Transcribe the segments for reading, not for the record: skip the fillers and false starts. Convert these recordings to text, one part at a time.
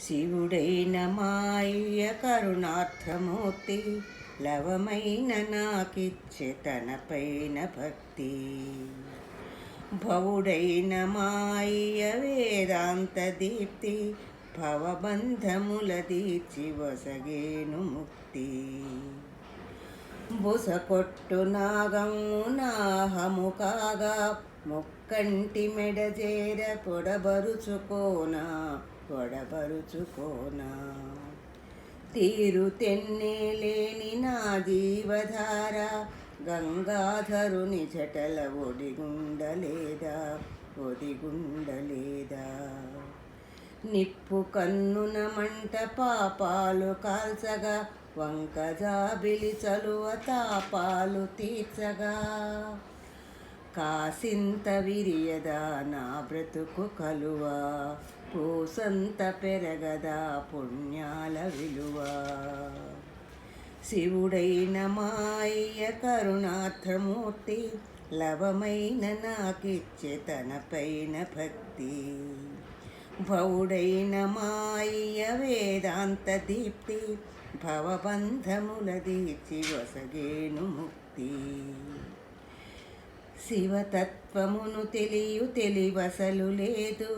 శివుడైన మాయ కరుణార్థమూర్తి లవమైన నాకిచ్చే తనపైన భక్తి. భవుడైన మాయ వేదాంత దీప్తి భవబంధముల దీర్చి వసగేను ముక్తి. బుసకొట్టు నాగము నాహము కాగా ముక్కంటి మెడజేర పొడబరుచుకోనా తీరు తెన్నేలేని నా జీవధార గంగాధరుని జటల ఒదిగుండలేదా. నిప్పు కన్నున మంట పాపాలు కాల్చగా వంకజాబిలి చలువ తాపాలు తీర్చగా. కాసింత విరియదా నా బ్రతుకు కలువ పూసంత పెరగదా పుణ్యాల విలువ. శివుడైన మాయ కరుణార్థమూర్తి లవమైన నాకిచ్చే తనపైన భక్తి. భవుడైన మాయ వేదాంత దీప్తి భవబంధముల దీర్చి వసగేను ముక్తి. శివతత్వమును తెలివసలు లేదు,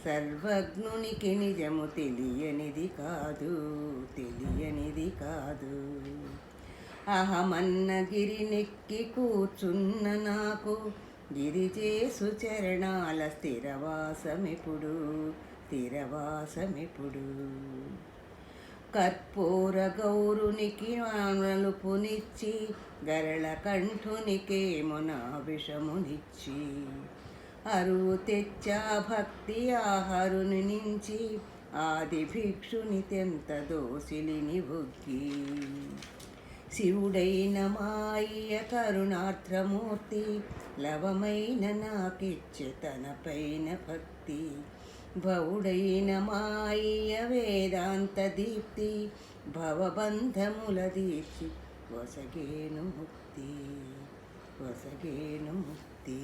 సర్వజ్ఞునికి నిజము తెలియనిది కాదు. అహమన్న గిరినెక్కి కూర్చున్న నాకు గిరిజేసు చరణాల స్థిరవాసమెప్పుడు. కర్పూర గౌరునికి నలుపునిచ్చి గరళ కంఠునికేమో నా విషమునిచ్చి. అరువు తెచ్చా భక్తి ఆహరుని నుంచి ఆది భిక్షుని తెంత దోసిలిని బుగ్గి. శివుడైన మాయ కరుణార్థమూర్తి లవమైన నాకిచ్చే తనపైన భక్తి. భవుడైన మాయ వేదాంత దీప్తి భవబంధముల దీర్చి వసగేను ముక్తి.